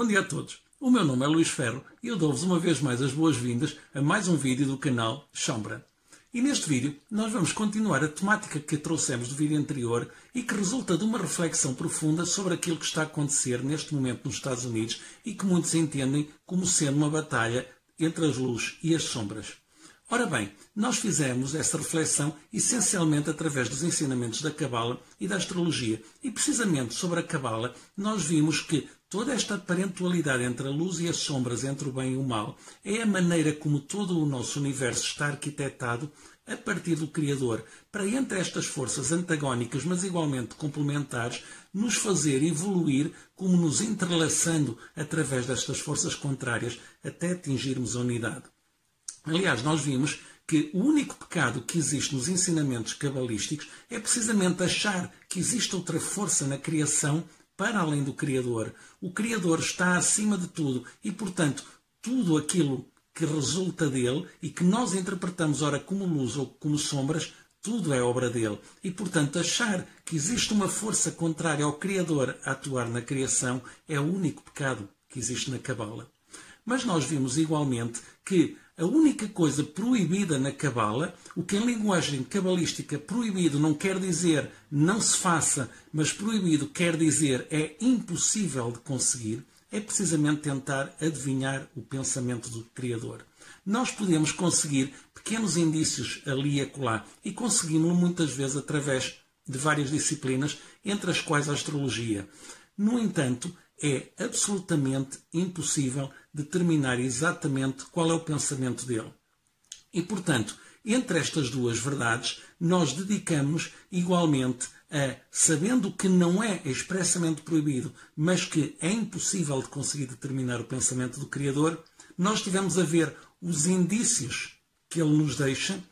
Bom dia a todos. O meu nome é Luís Ferro e eu dou-vos uma vez mais as boas-vindas a mais um vídeo do canal Sombra. E neste vídeo nós vamos continuar a temática que trouxemos do vídeo anterior e que resulta de uma reflexão profunda sobre aquilo que está a acontecer neste momento nos Estados Unidos e que muitos entendem como sendo uma batalha entre as luzes e as sombras. Ora bem, nós fizemos essa reflexão essencialmente através dos ensinamentos da Cabala e da astrologia. E precisamente sobre a Cabala nós vimos que toda esta aparente dualidade entre a luz e as sombras, entre o bem e o mal, é a maneira como todo o nosso universo está arquitetado a partir do Criador, para entre estas forças antagónicas, mas igualmente complementares, nos fazer evoluir como nos entrelaçando através destas forças contrárias até atingirmos a unidade. Aliás, nós vimos que o único pecado que existe nos ensinamentos cabalísticos é precisamente achar que existe outra força na criação para além do Criador. O Criador está acima de tudo e, portanto, tudo aquilo que resulta dele e que nós interpretamos ora como luz ou como sombras, tudo é obra dele. E, portanto, achar que existe uma força contrária ao Criador a atuar na criação é o único pecado que existe na Cabala. Mas nós vimos igualmente que a única coisa proibida na Cabala, o que em linguagem cabalística proibido não quer dizer não se faça, mas proibido quer dizer é impossível de conseguir, é precisamente tentar adivinhar o pensamento do Criador. Nós podemos conseguir pequenos indícios ali e acolá e conseguimos-lo muitas vezes através de várias disciplinas, entre as quais a astrologia. No entanto, é absolutamente impossível determinar exatamente qual é o pensamento dele. E, portanto, entre estas duas verdades, nós dedicamos igualmente a, sabendo que não é expressamente proibido, mas que é impossível de conseguir determinar o pensamento do Criador, nós tivemos a ver os indícios que ele nos deixa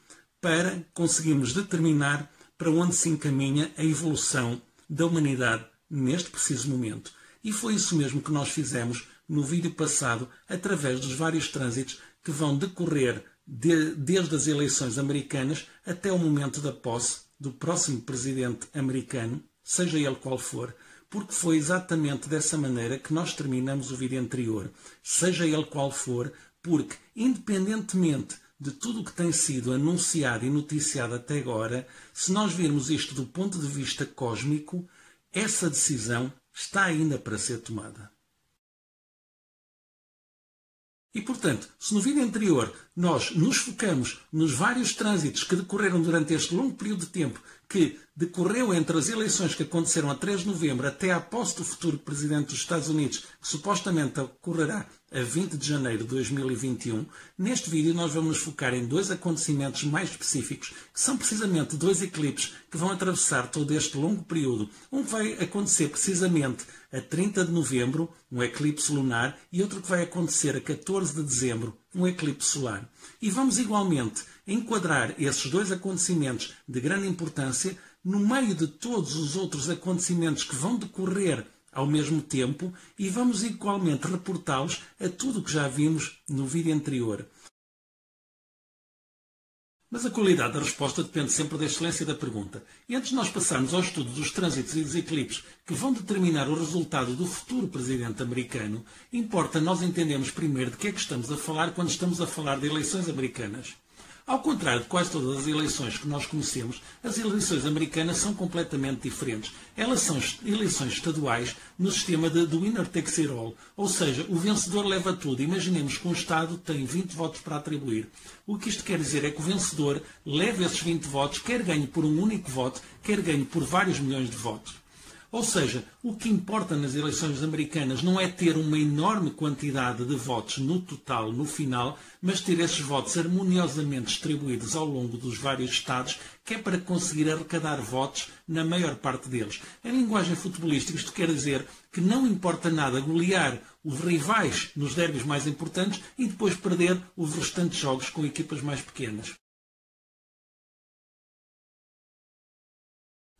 para conseguirmos determinar para onde se encaminha a evolução da humanidade neste preciso momento. E foi isso mesmo que nós fizemos no vídeo passado, através dos vários trânsitos que vão decorrer desde as eleições americanas até o momento da posse do próximo presidente americano, seja ele qual for, porque foi exatamente dessa maneira que nós terminamos o vídeo anterior, seja ele qual for, porque, independentemente de tudo o que tem sido anunciado e noticiado até agora, se nós virmos isto do ponto de vista cósmico, essa decisão está ainda para ser tomada. E, portanto, se no vídeo anterior nós nos focamos nos vários trânsitos que decorreram durante este longo período de tempo, que decorreu entre as eleições que aconteceram a 3 de novembro até à posse do futuro Presidente dos Estados Unidos, que supostamente ocorrerá a 20 de janeiro de 2021, neste vídeo nós vamos nos focar em dois acontecimentos mais específicos, que são precisamente dois eclipses que vão atravessar todo este longo período. Um que vai acontecer precisamente a 30 de novembro, um eclipse lunar, e outro que vai acontecer a 14 de dezembro, um eclipse solar. E vamos igualmente enquadrar esses dois acontecimentos de grande importância no meio de todos os outros acontecimentos que vão decorrer ao mesmo tempo e vamos igualmente reportá-los a tudo o que já vimos no vídeo anterior. Mas a qualidade da resposta depende sempre da excelência da pergunta. E antes de nós passarmos ao estudo dos trânsitos e dos eclipses que vão determinar o resultado do futuro presidente americano, importa nós entendermos primeiro de que é que estamos a falar quando estamos a falar de eleições americanas. Ao contrário de quase todas as eleições que nós conhecemos, as eleições americanas são completamente diferentes. Elas são eleições estaduais no sistema do winner takes it all, ou seja, o vencedor leva tudo. Imaginemos que um Estado tem 20 votos para atribuir. O que isto quer dizer é que o vencedor leva esses 20 votos, quer ganhe por um único voto, quer ganhe por vários milhões de votos. Ou seja, o que importa nas eleições americanas não é ter uma enorme quantidade de votos no total, no final, mas ter esses votos harmoniosamente distribuídos ao longo dos vários estados, que é para conseguir arrecadar votos na maior parte deles. Em linguagem futebolística, isto quer dizer que não importa nada golear os rivais nos derbys mais importantes e depois perder os restantes jogos com equipas mais pequenas.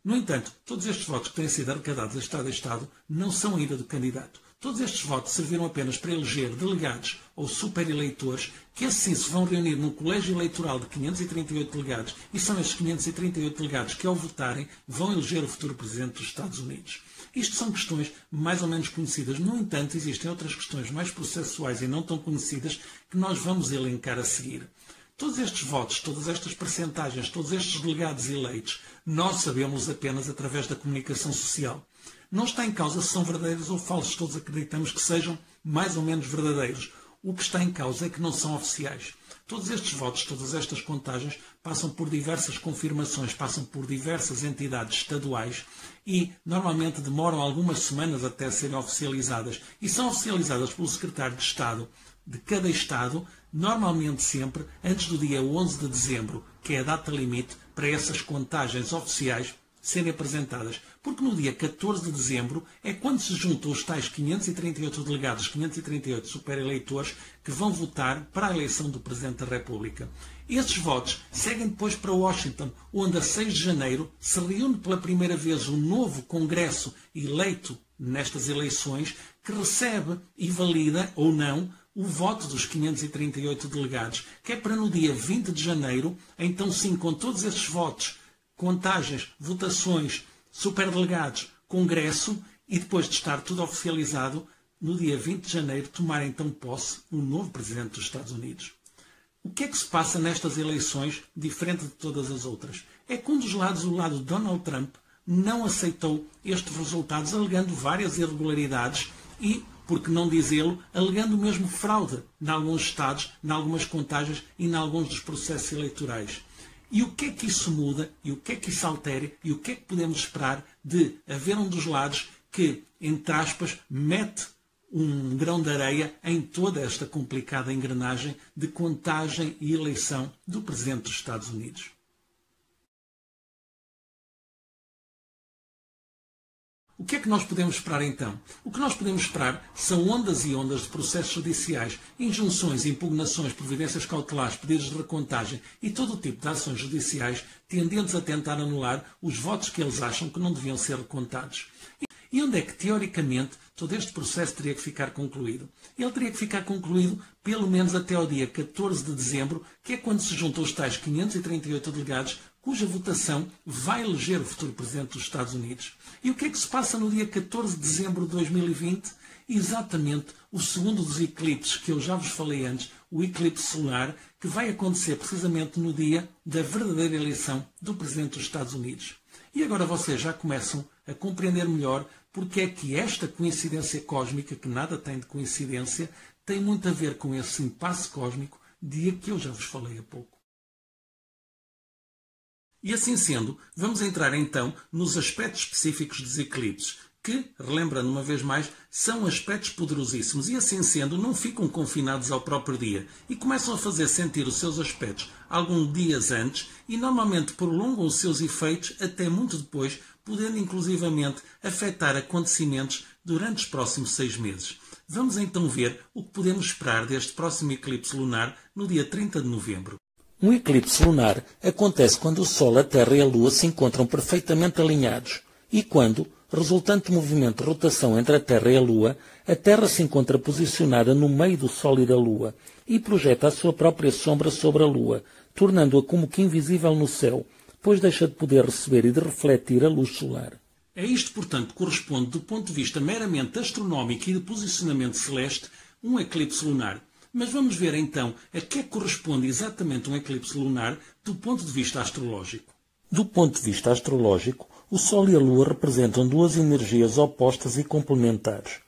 No entanto, todos estes votos que têm sido arrecadados a Estado não são a ida do candidato. Todos estes votos serviram apenas para eleger delegados ou supereleitores, que esses sim se vão reunir num colégio eleitoral de 538 delegados, e são estes 538 delegados que, ao votarem, vão eleger o futuro Presidente dos Estados Unidos. Isto são questões mais ou menos conhecidas. No entanto, existem outras questões mais processuais e não tão conhecidas que nós vamos elencar a seguir. Todos estes votos, todas estas percentagens, todos estes delegados eleitos, nós sabemos apenas através da comunicação social. Não está em causa se são verdadeiros ou falsos, todos acreditamos que sejam mais ou menos verdadeiros. O que está em causa é que não são oficiais. Todos estes votos, todas estas contagens, passam por diversas confirmações, passam por diversas entidades estaduais e normalmente demoram algumas semanas até serem oficializadas. E são oficializadas pelo secretário de Estado de cada Estado, normalmente sempre antes do dia 11 de dezembro, que é a data limite para essas contagens oficiais serem apresentadas, porque no dia 14 de dezembro é quando se juntam os tais 538 delegados, 538 supereleitores que vão votar para a eleição do Presidente da República. Esses votos seguem depois para Washington, onde a 6 de janeiro se reúne pela primeira vez o novo Congresso eleito nestas eleições, que recebe e valida ou não o voto dos 538 delegados, que é para no dia 20 de janeiro, então sim, com todos esses votos, contagens, votações, superdelegados, Congresso, e depois de estar tudo oficializado, no dia 20 de janeiro, tomar então posse o novo Presidente dos Estados Unidos. O que é que se passa nestas eleições, diferente de todas as outras? É que um dos lados, o lado de Donald Trump, não aceitou estes resultados, alegando várias irregularidades e, por que não dizê-lo, alegando mesmo fraude em alguns estados, em algumas contagens e em alguns dos processos eleitorais. E o que é que isso muda? E o que é que isso altera? E o que é que podemos esperar de haver um dos lados que, entre aspas, mete um grão de areia em toda esta complicada engrenagem de contagem e eleição do Presidente dos Estados Unidos? O que é que nós podemos esperar então? O que nós podemos esperar são ondas e ondas de processos judiciais, injunções, impugnações, providências cautelares, pedidos de recontagem e todo o tipo de ações judiciais tendentes a tentar anular os votos que eles acham que não deviam ser recontados. E onde é que, teoricamente, todo este processo teria que ficar concluído? Ele teria que ficar concluído pelo menos até ao dia 14 de dezembro, que é quando se juntam os tais 538 delegados, cuja votação vai eleger o futuro Presidente dos Estados Unidos. E o que é que se passa no dia 14 de dezembro de 2020? Exatamente o segundo dos eclipses que eu já vos falei antes, o eclipse solar, que vai acontecer precisamente no dia da verdadeira eleição do Presidente dos Estados Unidos. E agora vocês já começam a compreender melhor porque é que esta coincidência cósmica, que nada tem de coincidência, tem muito a ver com esse impasse cósmico de que eu já vos falei há pouco. E assim sendo, vamos entrar então nos aspectos específicos dos eclipses, que, relembrando uma vez mais, são aspectos poderosíssimos e assim sendo não ficam confinados ao próprio dia e começam a fazer sentir os seus aspectos alguns dias antes e normalmente prolongam os seus efeitos até muito depois, podendo inclusivamente afetar acontecimentos durante os próximos 6 meses. Vamos então ver o que podemos esperar deste próximo eclipse lunar no dia 30 de novembro. Um eclipse lunar acontece quando o Sol, a Terra e a Lua se encontram perfeitamente alinhados e quando, resultante do movimento de rotação entre a Terra e a Lua, a Terra se encontra posicionada no meio do Sol e da Lua e projeta a sua própria sombra sobre a Lua, tornando-a como que invisível no céu, pois deixa de poder receber e de refletir a luz solar. A isto, portanto, corresponde, do ponto de vista meramente astronómico e de posicionamento celeste, um eclipse lunar. Mas vamos ver então a que é que corresponde exatamente um eclipse lunar do ponto de vista astrológico. Do ponto de vista astrológico, o Sol e a Lua representam duas energias opostas e complementares.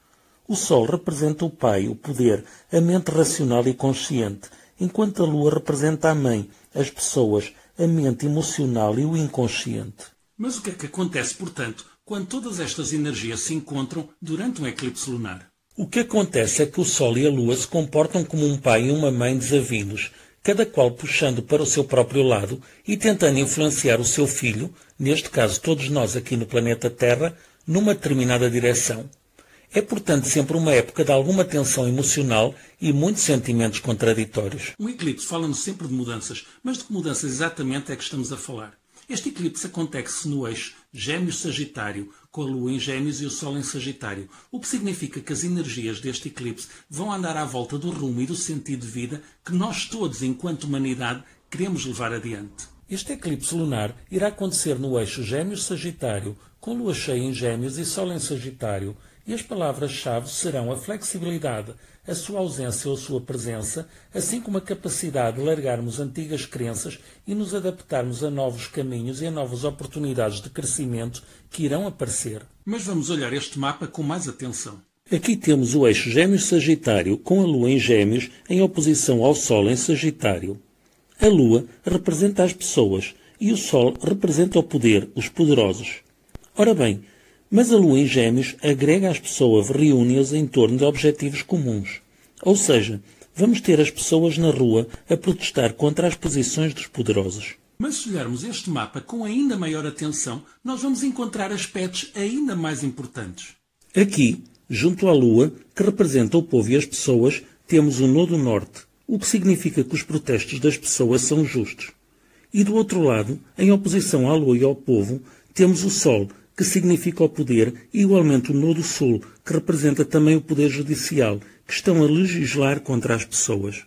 O Sol representa o Pai, o poder, a mente racional e consciente, enquanto a Lua representa a Mãe, as pessoas, a mente emocional e o inconsciente. Mas o que é que acontece, portanto, quando todas estas energias se encontram durante um eclipse lunar? O que acontece é que o Sol e a Lua se comportam como um pai e uma mãe desavidos, cada qual puxando para o seu próprio lado e tentando influenciar o seu filho, neste caso todos nós aqui no planeta Terra, numa determinada direção. É, portanto, sempre uma época de alguma tensão emocional e muitos sentimentos contraditórios. Um eclipse fala-nos sempre de mudanças, mas de que mudanças exatamente é que estamos a falar? Este eclipse acontece no eixo Gêmeos-Sagitário, com a Lua em Gêmeos e o Sol em Sagitário, o que significa que as energias deste eclipse vão andar à volta do rumo e do sentido de vida que nós todos, enquanto humanidade, queremos levar adiante. Este eclipse lunar irá acontecer no eixo Gêmeos-Sagitário, com Lua cheia em Gêmeos e Sol em Sagitário, e as palavras-chave serão a flexibilidade, a sua ausência ou sua presença, assim como a capacidade de largarmos antigas crenças e nos adaptarmos a novos caminhos e a novas oportunidades de crescimento que irão aparecer. Mas vamos olhar este mapa com mais atenção. Aqui temos o eixo Gêmeos-Sagitário com a Lua em Gêmeos em oposição ao Sol em Sagitário. A Lua representa as pessoas e o Sol representa o poder, os poderosos. Ora bem, mas a Lua em Gêmeos agrega as pessoas, reúne-as em torno de objetivos comuns. Ou seja, vamos ter as pessoas na rua a protestar contra as posições dos poderosos. Mas se olharmos este mapa com ainda maior atenção, nós vamos encontrar aspectos ainda mais importantes. Aqui, junto à Lua, que representa o povo e as pessoas, temos o Nodo Norte, o que significa que os protestos das pessoas são justos. E do outro lado, em oposição à Lua e ao povo, temos o Sol, que significa o poder, e igualmente o Nodo Sul, que representa também o poder judicial, que estão a legislar contra as pessoas.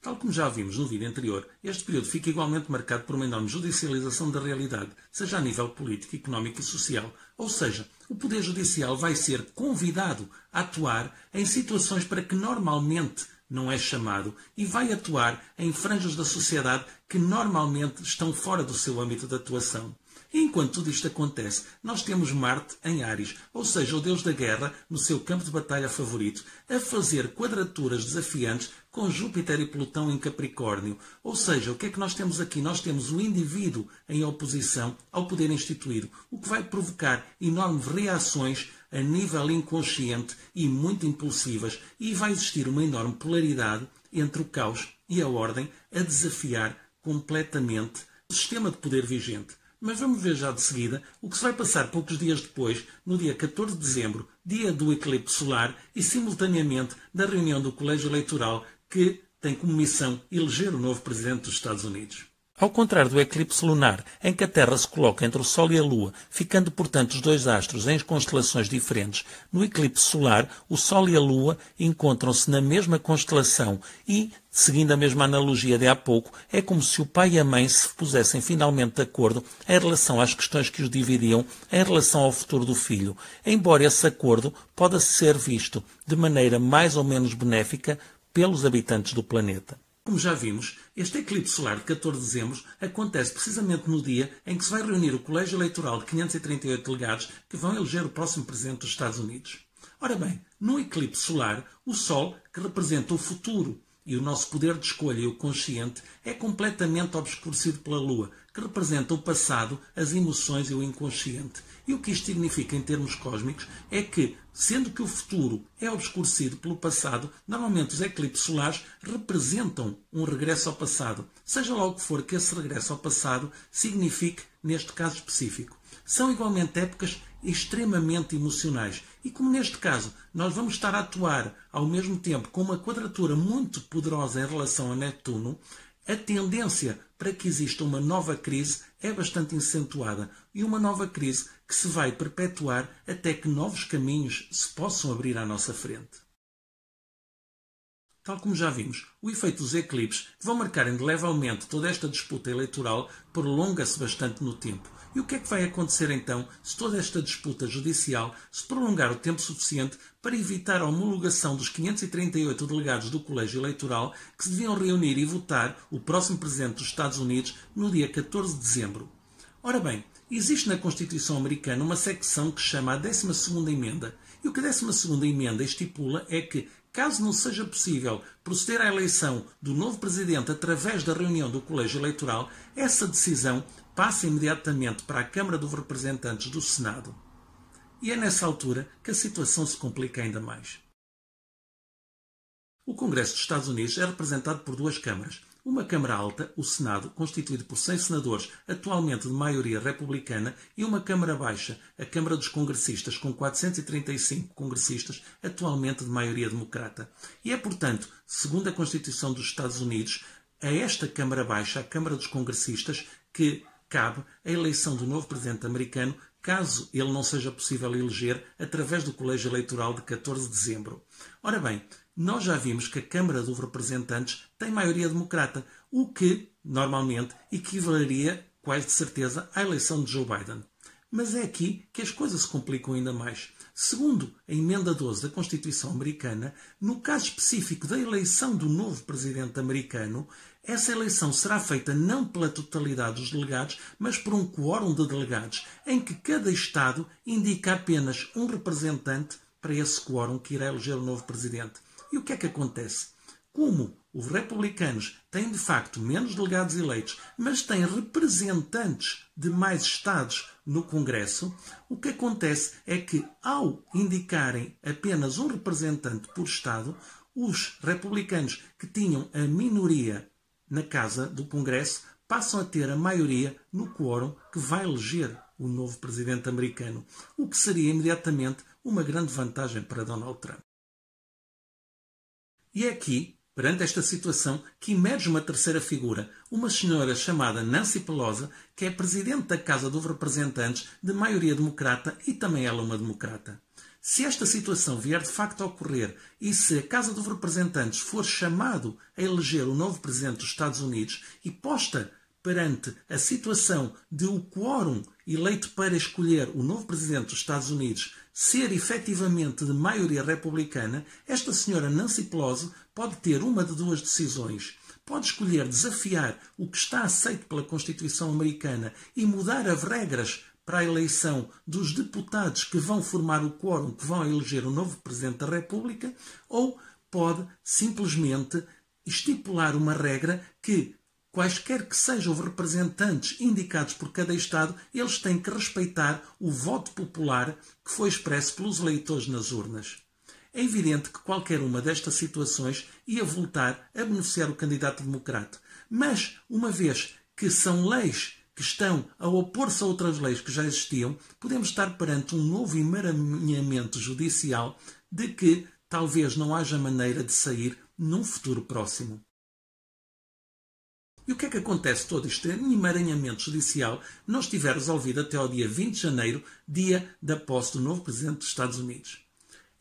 Tal como já vimos no vídeo anterior, este período fica igualmente marcado por uma enorme judicialização da realidade, seja a nível político, económico e social. Ou seja, o Poder Judicial vai ser convidado a atuar em situações para que normalmente não é chamado e vai atuar em franjas da sociedade que normalmente estão fora do seu âmbito de atuação. E enquanto tudo isto acontece, nós temos Marte em Áries, ou seja, o deus da guerra, no seu campo de batalha favorito, a fazer quadraturas desafiantes com Júpiter e Plutão em Capricórnio. Ou seja, o que é que nós temos aqui? Nós temos o indivíduo em oposição ao poder instituído, o que vai provocar enormes reações a nível inconsciente e muito impulsivas, e vai existir uma enorme polaridade entre o caos e a ordem a desafiar completamente o sistema de poder vigente. Mas vamos ver já de seguida o que se vai passar poucos dias depois, no dia 14 de dezembro, dia do eclipse solar e simultaneamente da reunião do Colégio Eleitoral que tem como missão eleger o novo presidente dos Estados Unidos. Ao contrário do eclipse lunar, em que a Terra se coloca entre o Sol e a Lua, ficando, portanto, os dois astros em constelações diferentes, no eclipse solar, o Sol e a Lua encontram-se na mesma constelação e, seguindo a mesma analogia de há pouco, é como se o pai e a mãe se pusessem finalmente de acordo em relação às questões que os dividiam em relação ao futuro do filho, embora esse acordo possa ser visto de maneira mais ou menos benéfica pelos habitantes do planeta. Como já vimos, este eclipse solar de 14 de dezembro acontece precisamente no dia em que se vai reunir o Colégio Eleitoral de 538 delegados que vão eleger o próximo presidente dos Estados Unidos. Ora bem, no eclipse solar, o Sol, que representa o futuro e o nosso poder de escolha e o consciente, é completamente obscurecido pela Lua, que representa o passado, as emoções e o inconsciente. E o que isto significa em termos cósmicos é que, sendo que o futuro é obscurecido pelo passado, normalmente os eclipses solares representam um regresso ao passado, seja lá o que for que esse regresso ao passado signifique neste caso específico. São igualmente épocas extremamente emocionais e, como neste caso nós vamos estar a atuar ao mesmo tempo com uma quadratura muito poderosa em relação a Netuno, a tendência para que exista uma nova crise é bastante acentuada e uma nova crise que se vai perpetuar até que novos caminhos se possam abrir à nossa frente. Tal como já vimos, o efeito dos eclipses, que vão marcar indelevelmente toda esta disputa eleitoral, prolonga-se bastante no tempo. E o que é que vai acontecer então se toda esta disputa judicial se prolongar o tempo suficiente para evitar a homologação dos 538 delegados do Colégio Eleitoral que se deviam reunir e votar o próximo presidente dos Estados Unidos no dia 14 de dezembro? Ora bem, existe na Constituição Americana uma secção que se chama a 12ª Emenda. E o que a 12ª Emenda estipula é que, caso não seja possível proceder à eleição do novo presidente através da reunião do Colégio Eleitoral, essa decisão passa imediatamente para a Câmara dos Representantes do Senado. E é nessa altura que a situação se complica ainda mais. O Congresso dos Estados Unidos é representado por duas câmaras. Uma Câmara Alta, o Senado, constituído por 100 senadores, atualmente de maioria republicana, e uma Câmara Baixa, a Câmara dos Congressistas, com 435 congressistas, atualmente de maioria democrata. E é, portanto, segundo a Constituição dos Estados Unidos, a esta Câmara Baixa, a Câmara dos Congressistas, que cabe a eleição do novo presidente americano, caso ele não seja possível eleger através do colégio eleitoral de 14 de dezembro. Ora bem, nós já vimos que a Câmara dos Representantes tem maioria democrata, o que, normalmente, equivaleria, quase de certeza, à eleição de Joe Biden. Mas é aqui que as coisas se complicam ainda mais. Segundo a emenda 12 da Constituição americana, no caso específico da eleição do novo presidente americano, essa eleição será feita não pela totalidade dos delegados, mas por um quórum de delegados, em que cada Estado indica apenas um representante para esse quórum que irá eleger o novo presidente. E o que é que acontece? Como os republicanos têm de facto menos delegados eleitos, mas têm representantes de mais Estados no Congresso, o que acontece é que, ao indicarem apenas um representante por Estado, os republicanos que tinham a minoria na Casa do Congresso passam a ter a maioria no quórum que vai eleger o novo presidente americano, o que seria imediatamente uma grande vantagem para Donald Trump. E é aqui, perante esta situação, que emerge uma terceira figura, uma senhora chamada Nancy Pelosi, que é presidente da Casa dos Representantes de maioria democrata e também ela uma democrata. Se esta situação vier de facto a ocorrer e se a Casa dos Representantes for chamado a eleger o novo presidente dos Estados Unidos e posta perante a situação de o quórum eleito para escolher o novo presidente dos Estados Unidos ser efetivamente de maioria republicana, esta senhora Nancy Pelosi pode ter uma de duas decisões. Pode escolher desafiar o que está aceito pela Constituição americana e mudar as regras para a eleição dos deputados que vão formar o quórum que vão eleger o novo Presidente da República, ou pode simplesmente estipular uma regra que, quaisquer que sejam os representantes indicados por cada Estado, eles têm que respeitar o voto popular que foi expresso pelos eleitores nas urnas. É evidente que qualquer uma destas situações ia voltar a beneficiar o candidato democrata. Mas, uma vez que são leis que estão a opor-se a outras leis que já existiam, podemos estar perante um novo emaranhamento judicial de que talvez não haja maneira de sair num futuro próximo. E o que é que acontece todo este emaranhamento judicial não estiver resolvido até ao dia 20 de janeiro, dia da posse do novo Presidente dos Estados Unidos?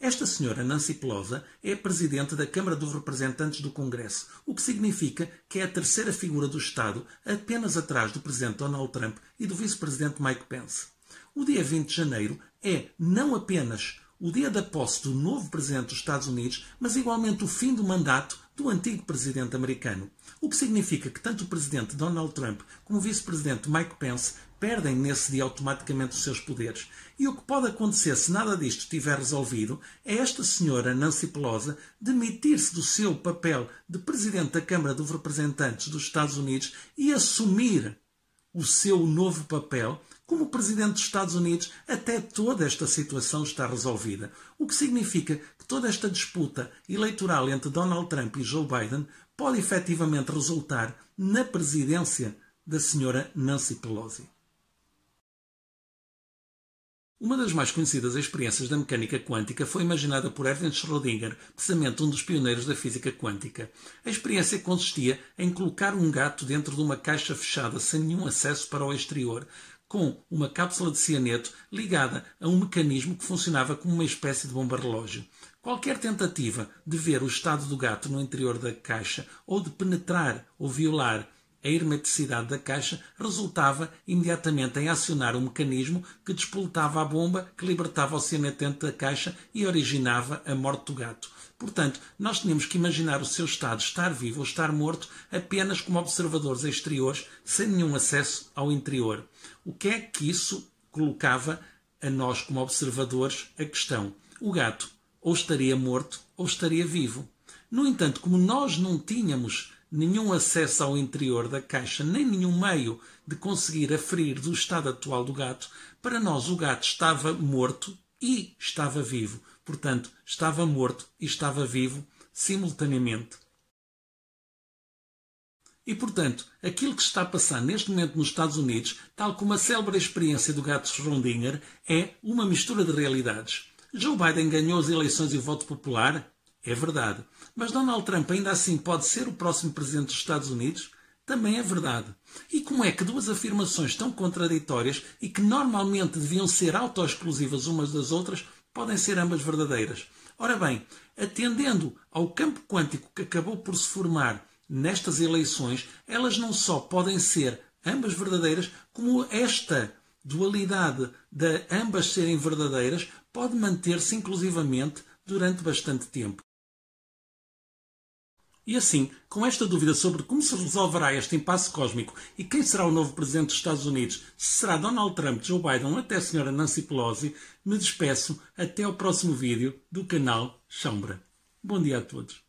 Esta senhora, Nancy Pelosi, é a Presidente da Câmara dos Representantes do Congresso, o que significa que é a terceira figura do Estado, apenas atrás do Presidente Donald Trump e do Vice-Presidente Mike Pence. O dia 20 de janeiro é não apenas o dia da posse do novo Presidente dos Estados Unidos, mas igualmente o fim do mandato do antigo Presidente americano. O que significa que tanto o Presidente Donald Trump como o Vice-Presidente Mike Pence perdem nesse dia automaticamente os seus poderes. E o que pode acontecer se nada disto estiver resolvido é esta senhora Nancy Pelosi demitir-se do seu papel de Presidente da Câmara dos Representantes dos Estados Unidos e assumir o seu novo papel como Presidente dos Estados Unidos até toda esta situação está resolvida. O que significa que toda esta disputa eleitoral entre Donald Trump e Joe Biden pode efetivamente resultar na presidência da senhora Nancy Pelosi. Uma das mais conhecidas experiências da mecânica quântica foi imaginada por Erwin Schrödinger, precisamente um dos pioneiros da física quântica. A experiência consistia em colocar um gato dentro de uma caixa fechada sem nenhum acesso para o exterior, com uma cápsula de cianeto ligada a um mecanismo que funcionava como uma espécie de bomba-relógio. Qualquer tentativa de ver o estado do gato no interior da caixa ou de penetrar ou violar a hermeticidade da caixa resultava imediatamente em acionar um mecanismo que despoletava a bomba, que libertava o cianeto dentro da caixa e originava a morte do gato. Portanto, nós tínhamos que imaginar o seu estado, estar vivo ou estar morto, apenas como observadores exteriores, sem nenhum acesso ao interior. O que é que isso colocava a nós como observadores a questão? O gato ou estaria morto ou estaria vivo. No entanto, como nós não tínhamos nenhum acesso ao interior da caixa, nem nenhum meio de conseguir aferir do estado atual do gato, para nós o gato estava morto e estava vivo. Portanto, estava morto e estava vivo simultaneamente. E, portanto, aquilo que se está a passar neste momento nos Estados Unidos, tal como a célebre experiência do gato Schrödinger, é uma mistura de realidades. Joe Biden ganhou as eleições e o voto popular? É verdade. Mas Donald Trump ainda assim pode ser o próximo presidente dos Estados Unidos? também é verdade. E como é que duas afirmações tão contraditórias e que normalmente deviam ser autoexclusivas umas das outras podem ser ambas verdadeiras? Ora bem, atendendo ao campo quântico que acabou por se formar nestas eleições, elas não só podem ser ambas verdadeiras, como esta dualidade de ambas serem verdadeiras pode manter-se inclusivamente durante bastante tempo. E assim, com esta dúvida sobre como se resolverá este impasse cósmico e quem será o novo presidente dos Estados Unidos, se será Donald Trump, Joe Biden ou até a Sra. Nancy Pelosi, me despeço até ao próximo vídeo do canal Sombra. Bom dia a todos.